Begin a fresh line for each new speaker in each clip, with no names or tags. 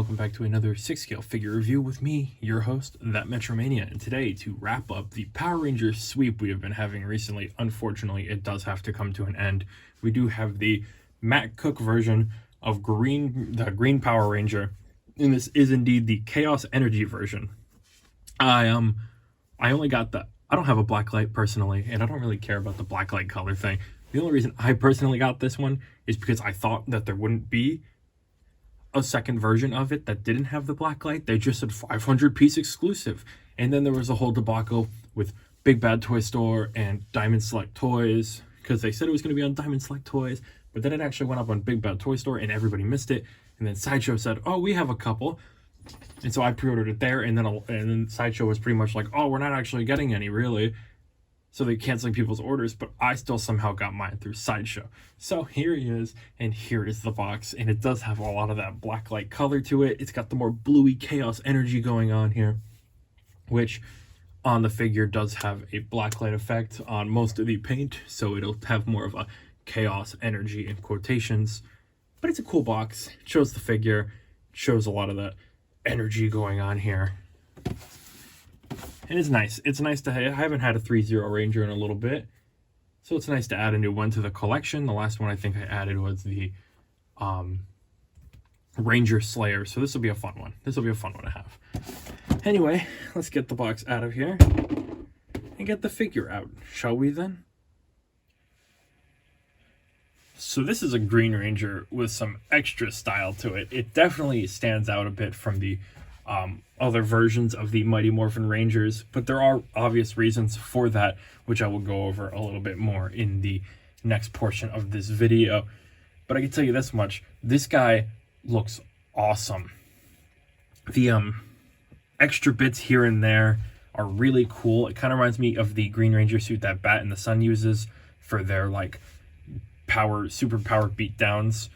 welcome back to another 6-scale figure review with me, your host, That Mania. And today, to wrap up the Power Rangers sweep we have been having recently, unfortunately, it does have to come to an end. We do have the Matt Cook version of the Green Power Ranger, and this is indeed the Chaos Energy version. I only got I don't have a black light personally, and I don't really care about the black light color thing. The only reason I personally got this one is because I thought that there wouldn't be a second version of it that didn't have the black light. They just said 500 piece exclusive, and then there was a whole debacle with Big Bad Toy Store and Diamond Select Toys, because they said it was going to be on Diamond Select Toys, but then it actually went up on Big Bad Toy Store and everybody missed it. And then Sideshow said, oh, we have a couple, and so I pre-ordered it there, and then Sideshow was pretty much like, oh, we're not actually getting any really, so they're canceling people's orders, but I still somehow got mine through Sideshow. So here he is, and here is the box, and it does have a lot of that black light color to it. It's got the more bluey chaos energy going on here, which on the figure does have a black light effect on most of the paint, so it'll have more of a chaos energy in quotations. But it's a cool box. It shows the figure, it shows a lot of the energy going on here. And it's nice. It's nice to have. I haven't had a ThreeZero Ranger in a little bit, so it's nice to add a new one to the collection. The last one I think I added was the Ranger Slayer, so this will be a fun one. This will be a fun one to have. Anyway, let's get the box out of here and get the figure out, shall we then? So this is a Green Ranger with some extra style to it. It definitely stands out a bit from the other versions of the Mighty Morphin Rangers, but there are obvious reasons for that, which I will go over a little bit more in the next portion of this video. But I can tell you this much, this guy looks awesome. The extra bits here and there are really cool. It kind of reminds me of the Green Ranger suit that Bat and the Sun uses for their like super power beatdowns,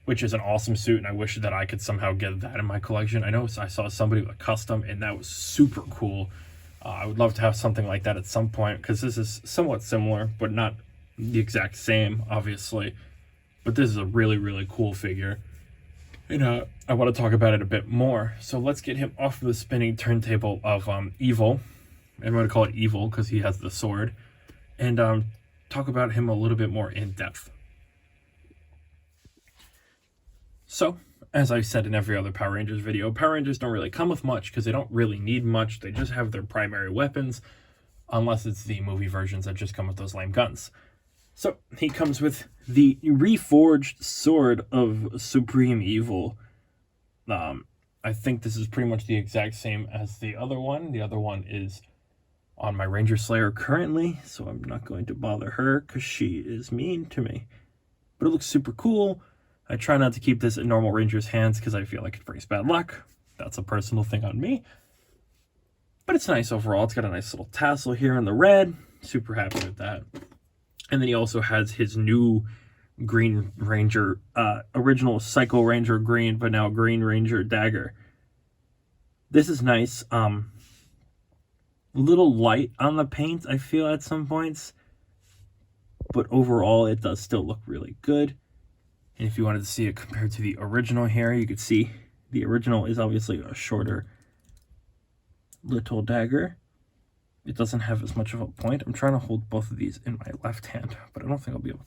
which is an awesome suit, and I wish that I could somehow get that in my collection. I know I saw somebody with a custom, and that was super cool. I would love to have something like that at some point, because this is somewhat similar, but not the exact same, obviously. But this is a really, really cool figure, and I want to talk about it a bit more. So let's get him off of the spinning turntable of Evil. I'm going to call it Evil, because he has the sword, and talk about him a little bit more in depth. So, as I said in every other Power Rangers video, Power Rangers don't really come with much because they don't really need much. They just have their primary weapons, unless it's the movie versions that just come with those lame guns. So, he comes with the reforged sword of Supreme Evil. I think this is pretty much the exact same as the other one. The other one is on my Ranger Slayer currently, so I'm not going to bother her because she is mean to me. But it looks super cool. I try not to keep this in normal Ranger's hands because I feel like it brings bad luck. That's a personal thing on me. But it's nice overall. It's got a nice little tassel here in the red. Super happy with that. And then he also has his new Green Ranger, original Psycho Ranger green, but now Green Ranger dagger. This is nice. A little light on the paint, I feel, at some points. But overall, it does still look really good. And if you wanted to see it compared to the original here, you could see the original is obviously a shorter little dagger. It doesn't have as much of a point. I'm trying to hold both of these in my left hand, but I don't think I'll be able.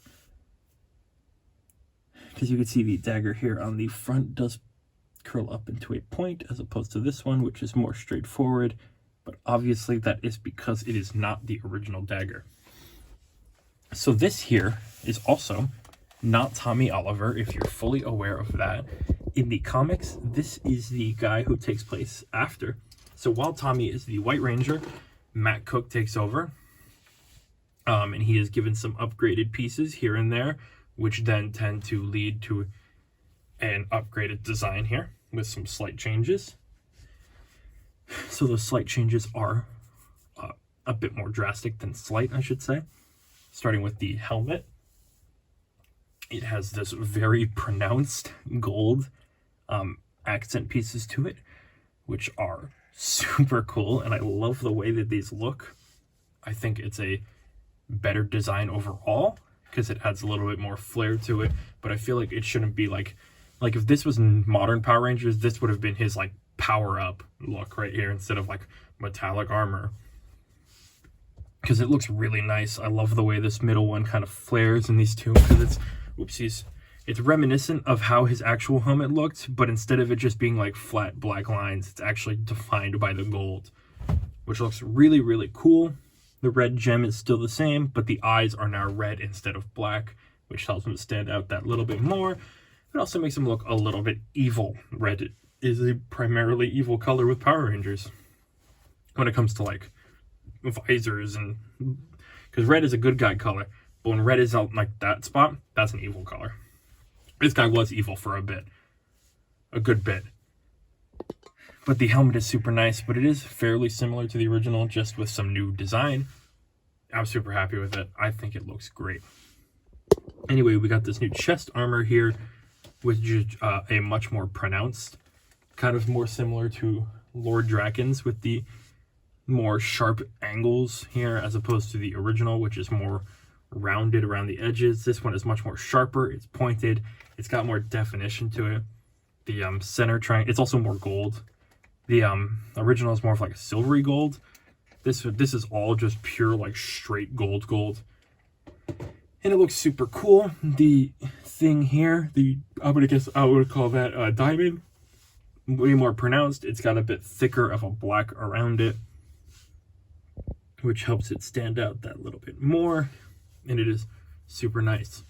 Because you can see the dagger here on the front does curl up into a point, as opposed to this one, which is more straightforward. But obviously that is because it is not the original dagger. So this here is also not Tommy Oliver, if you're fully aware of that. In the comics, this is the guy who takes place after. So while Tommy is the White Ranger, Matt Cook takes over. And he is given some upgraded pieces here and there, which then tend to lead to an upgraded design here with some slight changes. So those slight changes are a bit more drastic than slight, I should say. Starting with the helmet. It has this very pronounced gold accent pieces to it, which are super cool, and I love the way that these look. I think it's a better design overall because it adds a little bit more flair to it, but I feel like it shouldn't be like Like if this was modern Power Rangers, this would have been his like power up look right here instead of like metallic armor, because it looks really nice. I love the way this middle one kind of flares in these two, because it's, oopsies, it's reminiscent of how his actual helmet looked, but instead of it just being like flat black lines, it's actually defined by the gold, which looks really, really cool. The red gem is still the same, but the eyes are now red instead of black, which helps him stand out that little bit more. It also makes him look a little bit evil. Red is a primarily evil color with Power Rangers when it comes to like visors, and because red is a good guy color, but when red is out like that spot, that's an evil color. This guy was evil for a good bit. But the helmet is super nice, but it is fairly similar to the original, just with some new design. I'm super happy with it. I think it looks great. Anyway, we got this new chest armor here, which is a much more pronounced, kind of more similar to Lord Draken's, with the more sharp angles here, as opposed to the original, which is more rounded around the edges. This one is much more sharper. It's pointed. It's got more definition to it. The center triangle, it's also more gold. The original is more of like a silvery gold. This is all just pure like straight gold. And it looks super cool. The thing here, I would call that diamond, way more pronounced. It's got a bit thicker of a black around it, which helps it stand out that little bit more. And it is super nice.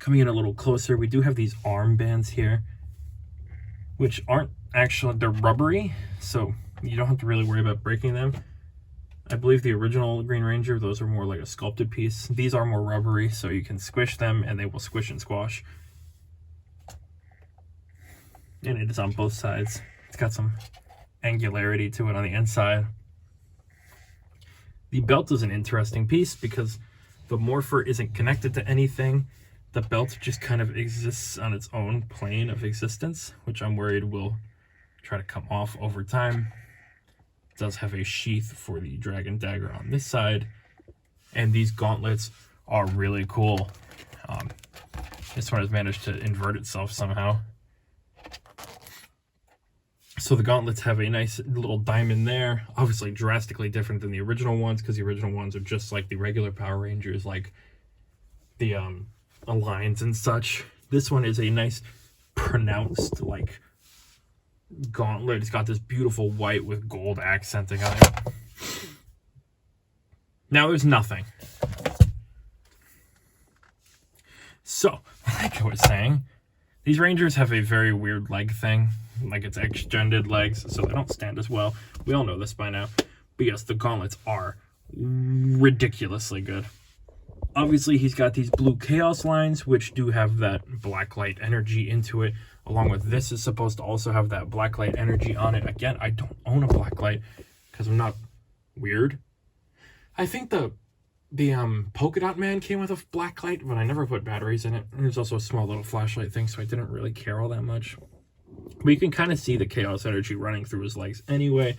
Coming in a little closer, we do have these armbands here, which aren't actually, they're rubbery, so you don't have to really worry about breaking them. I believe the original Green Ranger, those are more like a sculpted piece. These are more rubbery, so you can squish them and they will squish and squash. And it is on both sides. It's got some angularity to it on the inside. The belt is an interesting piece because the Morpher isn't connected to anything. The belt just kind of exists on its own plane of existence, which I'm worried will try to come off over time. It does have a sheath for the dragon dagger on this side, and these gauntlets are really cool. This one has managed to invert itself somehow. So the gauntlets have a nice little diamond there, obviously drastically different than the original ones, because the original ones are just like the regular Power Rangers, like the Alliance and such. This one is a nice pronounced like gauntlet. It's got this beautiful white with gold accenting on it. Now there's nothing. So, like I was saying, these Rangers have a very weird leg thing. Like, it's extended legs, so they don't stand as well. We all know this by now. But yes, the gauntlets are ridiculously good. Obviously, he's got these blue chaos lines, which do have that black light energy into it. Along with this is supposed to also have that black light energy on it. Again, I don't own a black light because I'm not weird. I think the polka dot man came with a black light, but I never put batteries in it. And there's also a small little flashlight thing, so I didn't really care all that much. But you can kind of see the chaos energy running through his legs anyway.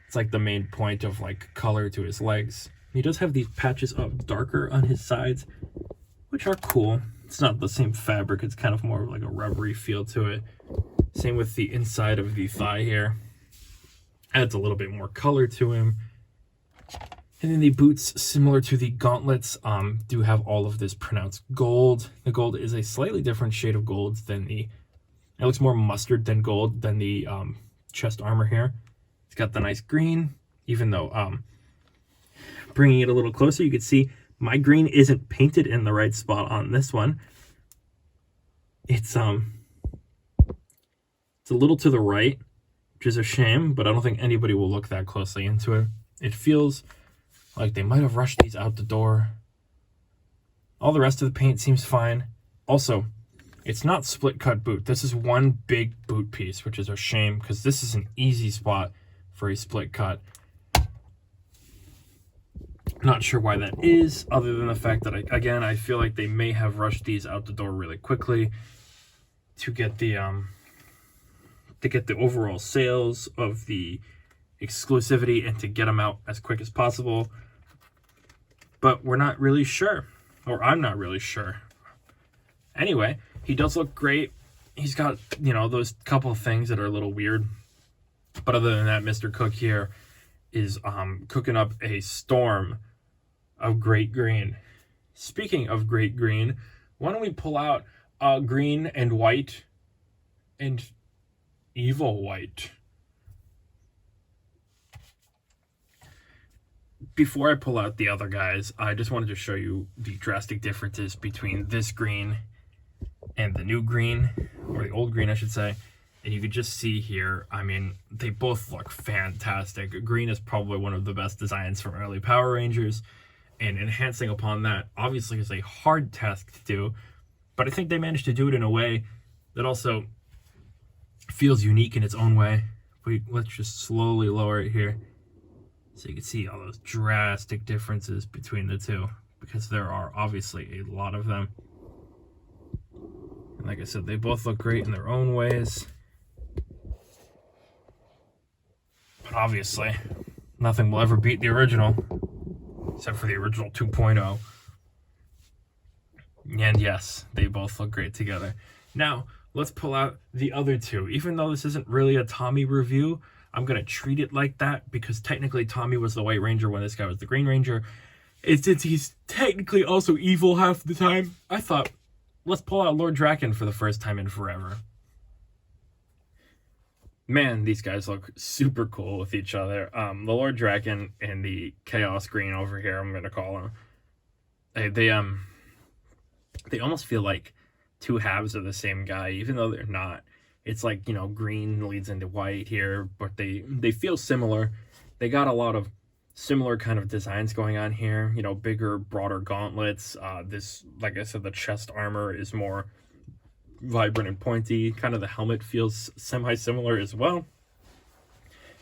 It's like the main point of like color to his legs. He does have these patches of darker on his sides, which are cool. It's not the same fabric. It's kind of more of like a rubbery feel to it. Same with the inside of the thigh here. Adds a little bit more color to him. And then the boots, similar to the gauntlets, do have all of this pronounced gold. The gold is a slightly different shade of gold than the... It looks more mustard than gold than the chest armor here. It's got the nice green, even though bringing it a little closer, you can see my green isn't painted in the right spot on this one. It's a little to the right, which is a shame, but I don't think anybody will look that closely into it. It feels like they might have rushed these out the door. All the rest of the paint seems fine. Also, it's not split cut boot. This is one big boot piece, which is a shame because this is an easy spot for a split cut. Not sure why that is, other than the fact that, I feel like they may have rushed these out the door really quickly to get the overall sales of the exclusivity and to get them out as quick as possible. But we're not really sure, or I'm not really sure. Anyway, He does look great. He's got, you know, those couple of things that are a little weird. But other than that, Mr. Cook here is cooking up a storm of great green. Speaking of great green, why don't we pull out green and white and evil white. Before I pull out the other guys, I just wanted to show you the drastic differences between this green and the new green, or the old green, I should say. And you can just see here, I mean, they both look fantastic. Green is probably one of the best designs from early Power Rangers, and enhancing upon that obviously is a hard task to do, but I think they managed to do it in a way that also feels unique in its own way. Let's just slowly lower it here so you can see all those drastic differences between the two, because there are obviously a lot of them. And like I said, they both look great in their own ways. But obviously, nothing will ever beat the original, except for the original 2.0. And yes, they both look great together. Now, let's pull out the other two. Even though this isn't really a Tommy review, I'm going to treat it like that, because technically Tommy was the White Ranger when this guy was the Green Ranger. And since he's technically also evil half the time, I thought, let's pull out Lord Draken for the first time in forever. Man, these guys look super cool with each other. The Lord Draken and the Chaos Green over here, I'm going to call him. They almost feel like two halves of the same guy, even though they're not. It's like, you know, green leads into white here, but they feel similar. They got a lot of similar kind of designs going on here, you know, bigger, broader gauntlets. This, like I said, the chest armor is more vibrant and pointy. Kind of the helmet feels semi-similar as well.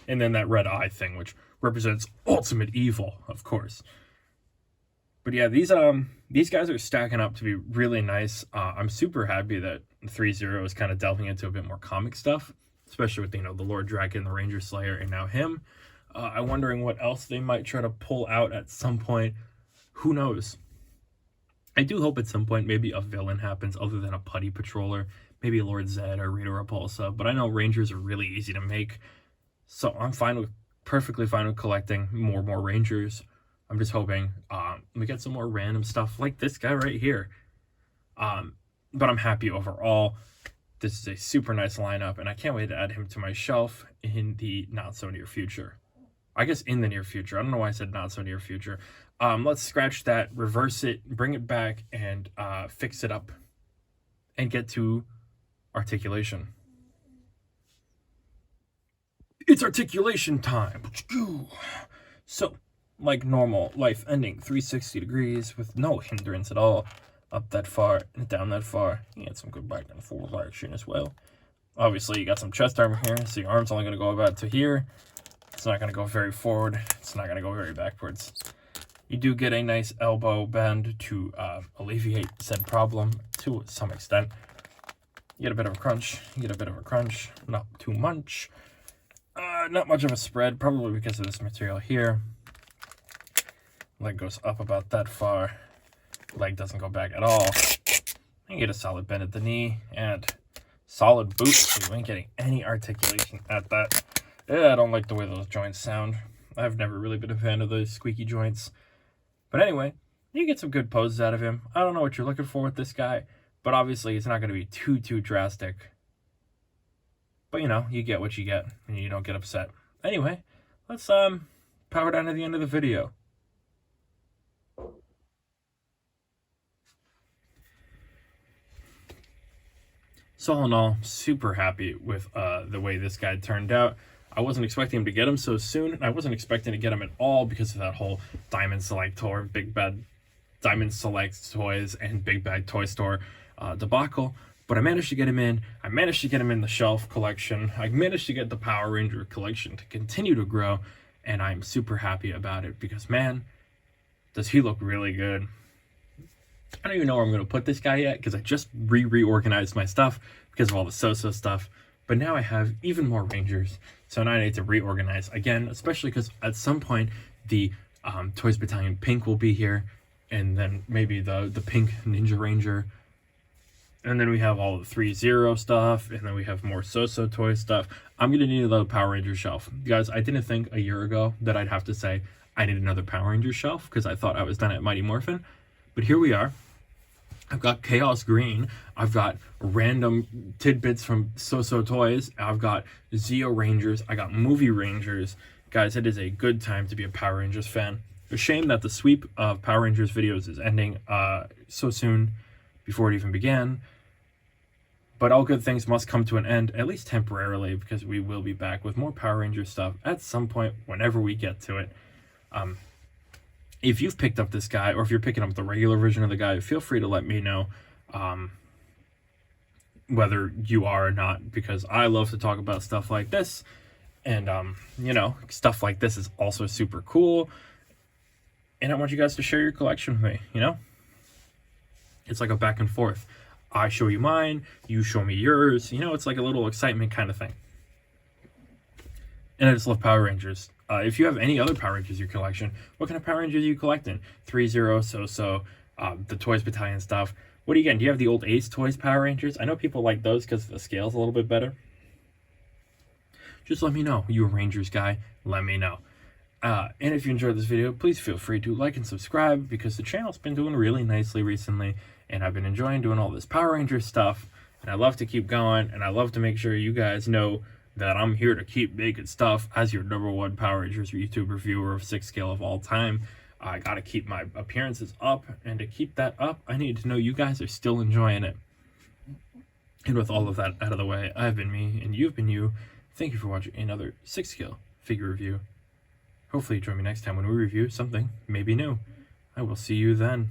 And then that red eye thing, which represents ultimate evil, of course. But yeah, these guys are stacking up to be really nice. I'm super happy that ThreeZero is kind of delving into a bit more comic stuff, especially with, you know, the Lord Draken, the Ranger Slayer, and now him. I'm wondering what else they might try to pull out at some point. Who knows? I do hope at some point maybe a villain happens other than a putty patroller. Maybe Lord Zed or Rita Repulsa. But I know Rangers are really easy to make. So I'm perfectly fine with collecting more Rangers. I'm just hoping we get some more random stuff like this guy right here. But I'm happy overall. This is a super nice lineup, and I can't wait to add him to my shelf in the not-so-near future. I guess in the near future. I don't know why I said not-so-near future. Let's scratch that, reverse it, bring it back, and fix it up, and get to Articulation. It's Articulation time! So, like normal, life ending 360 degrees with no hindrance at all. Up that far and down that far. You get some good back and forth action as well. Obviously, you got some chest armor here, so your arm's only going to go about to here. It's not going to go very forward. It's not going to go very backwards. You do get a nice elbow bend to alleviate said problem to some extent. You get a bit of a crunch. You get a bit of a crunch. Not too much. Not much of a spread, probably because of this material here. Leg goes up about that far. Leg doesn't go back at all. You get a solid bend at the knee and solid boot, so you ain't getting any articulation at that. Yeah, I don't like the way those joints sound. I've never really been a fan of those squeaky joints. But anyway, you get some good poses out of him. I don't know what you're looking for with this guy, but obviously it's not going to be too drastic. But you know, you get what you get, and you don't get upset. Anyway, let's power down to the end of the video. So all in all, super happy with the way this guy turned out. I wasn't expecting him to get him so soon, and I wasn't expecting to get him at all because of that whole Diamond Select Tour, Big Bad Diamond Select Toys, and Big Bag Toy Store debacle. But I managed to get him in. I managed to get him in the shelf collection. I managed to get the Power Ranger collection to continue to grow, and I'm super happy about it because, man, does he look really good. I don't even know where I'm going to put this guy yet because I just reorganized my stuff because of all the so-so stuff. But now I have even more Rangers, so now I need to reorganize again, especially because at some point the Toys Battalion Pink will be here, and then maybe the Pink Ninja Ranger. And then we have all the ThreeZero stuff, and then we have more So-So toy stuff. I'm gonna need another Power Ranger shelf. Guys, I didn't think a year ago that I'd have to say I need another Power Ranger shelf because I thought I was done at Mighty Morphin. But here we are. I've got Chaos Green. I've got random tidbits from So-So Toys. I've got Zeo Rangers. I got Movie Rangers. Guys, it is a good time to be a Power Rangers fan. A shame that the sweep of Power Rangers videos is ending so soon before it even began. But all good things must come to an end, at least temporarily, because we will be back with more Power Rangers stuff at some point whenever we get to it. If you've picked up this guy, or if you're picking up the regular version of the guy, feel free to let me know whether you are or not, because I love to talk about stuff like this. And, you know, stuff like this is also super cool. And I want you guys to share your collection with me, you know? It's like a back and forth. I show you mine, you show me yours. You know, it's like a little excitement kind of thing. And I just love Power Rangers. If you have any other Power Rangers in your collection, what kind of Power Rangers are you collecting? ThreeZero, So-So, the Toys Battalion stuff. What are you getting? Do you have the old Ace Toys Power Rangers? I know people like those because the scale's a little bit better. Just let me know. You a Rangers guy? Let me know. And if you enjoyed this video, please feel free to like and subscribe, because the channel's been doing really nicely recently, and I've been enjoying doing all this Power Rangers stuff, and I love to keep going, and I love to make sure you guys know that I'm here to keep making stuff as your #1 Power Rangers YouTube reviewer of 6 scale of all time. I gotta keep my appearances up, and to keep that up, I need to know you guys are still enjoying it. And with all of that out of the way, I've been me, and you've been you. Thank you for watching another 6 scale figure review. Hopefully you join me next time when we review something maybe new. I will see you then.